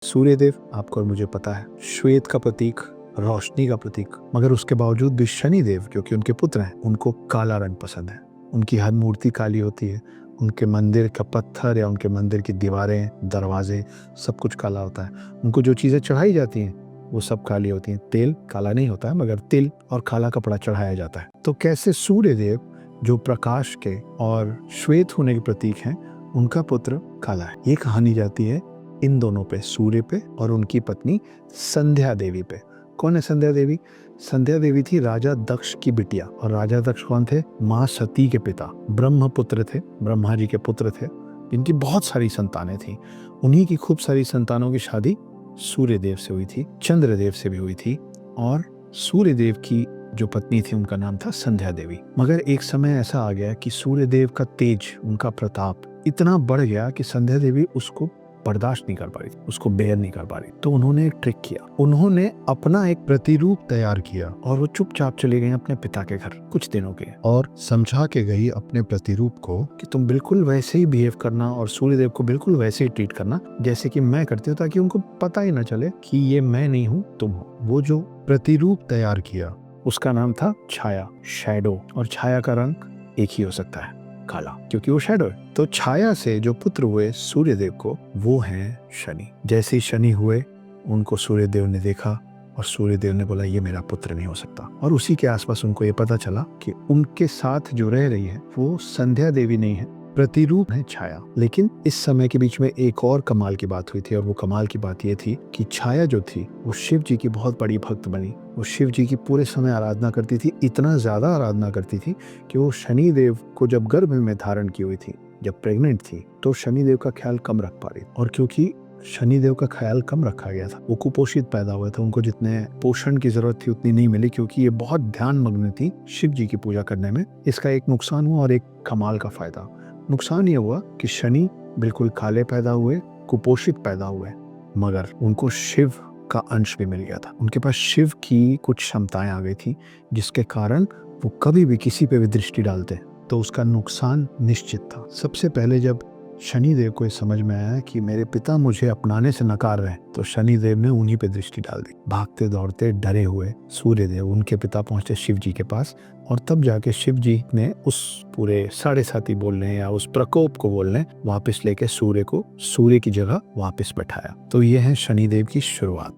सूर्यदेव आपको और मुझे पता है श्वेत का प्रतीक, रोशनी का प्रतीक, मगर उसके बावजूद भी शनिदेव जो कि उनके पुत्र हैं उनको काला रंग पसंद है। उनकी हर मूर्ति काली होती है, उनके मंदिर का पत्थर या उनके मंदिर की दीवारें, दरवाजे सब कुछ काला होता है। उनको जो चीज़ें चढ़ाई जाती हैं वो सब काली होती हैं। तेल काला नहीं होता है मगर तिल और काला कपड़ा चढ़ाया जाता है। तो कैसे सूर्यदेव जो प्रकाश के और श्वेत होने के प्रतीक हैं उनका पुत्र काला है। ये कहानी जाती है इन दोनों पे, सूर्य पे और उनकी पत्नी संध्या देवी पे। कौन है संध्या देवी? संध्या देवी थी राजा दक्ष की बिटिया। और राजा दक्ष कौन थे? माँ सती के पिता, ब्रह्मपुत्र थे, ब्रह्मा जी के पुत्र थे, जिनकी बहुत सारी संतानें थी। उन्हीं की खूब सारी संतानों की शादी सूर्यदेव से हुई थी, चंद्रदेव से भी हुई थी। और सूर्यदेव की जो पत्नी थी उनका नाम था संध्या देवी। मगर एक समय ऐसा आ गया कि सूर्यदेव का तेज, उनका प्रताप इतना बढ़ गया कि संध्या देवी उसको बर्दाश्त नहीं कर पा रही, उसको बेयर नहीं कर पा रही। तो उन्होंने एक ट्रिक किया, उन्होंने अपना एक प्रतिरूप तैयार किया और वो चुपचाप चली गई अपने पिता के घर कुछ दिनों के, और समझा के गई अपने प्रतिरूप को कि तुम बिल्कुल वैसे ही बिहेव करना और सूर्यदेव को बिल्कुल वैसे ही ट्रीट करना जैसे कि मैं करती हूँ, ताकि उनको पता ही ना चले कि ये मैं नहीं हूँ, तुम हो। वो जो प्रतिरूप तैयार किया उसका नाम था छाया, शैडो। और छाया का रंग एक ही हो सकता है, काला, क्योंकि वो शैडो है। तो छाया से जो पुत्र हुए सूर्यदेव को वो हैं शनि। जैसे ही शनि हुए उनको सूर्यदेव ने देखा और सूर्यदेव ने बोला ये मेरा पुत्र नहीं हो सकता। और उसी के आसपास उनको ये पता चला कि उनके साथ जो रह रही है वो संध्या देवी नहीं है, प्रतिरूप है छाया। लेकिन इस समय के बीच में एक और कमाल की बात हुई थी, और वो कमाल की बात ये थी कि छाया जो थी वो शिव जी की बहुत बड़ी भक्त बनी। वो शिव जी की पूरे समय आराधना करती थी, इतना ज्यादा आराधना करती थी कि वो शनिदेव को जब गर्भ में धारण की हुई थी, जब प्रेग्नेंट थी, तो शनिदेव का ख्याल कम रख पा रही। और क्योंकि शनिदेव का ख्याल कम रखा गया था, वो कुपोषित पैदा हुए थे, उनको जितने पोषण की जरूरत थी उतनी नहीं मिली, क्योंकि ये बहुत ध्यान मग्न थी शिव जी की पूजा करने में। इसका एक नुकसान हुआ और एक कमाल का फायदा। नुकसान ये हुआ कि शनि बिल्कुल काले पैदा हुए, कुपोषित पैदा हुए, मगर उनको शिव का अंश भी मिल गया था। उनके पास शिव की कुछ क्षमताएं आ गई थी, जिसके कारण वो कभी भी किसी पे भी दृष्टि डालते तो उसका नुकसान निश्चित था। सबसे पहले जब शनिदेव को समझ में आया कि मेरे पिता मुझे अपनाने से नकार रहे हैं, तो शनिदेव ने उन्हीं पे दृष्टि डाल दी। भागते दौड़ते डरे हुए सूर्यदेव उनके पिता पहुंचे शिव जी के पास, और तब जाके शिव जी ने उस पूरे साढ़े साती बोलने या उस प्रकोप को बोलने वापस लेके सूर्य को सूर्य की जगह वापस बैठाया। तो ये है शनिदेव की शुरुआत।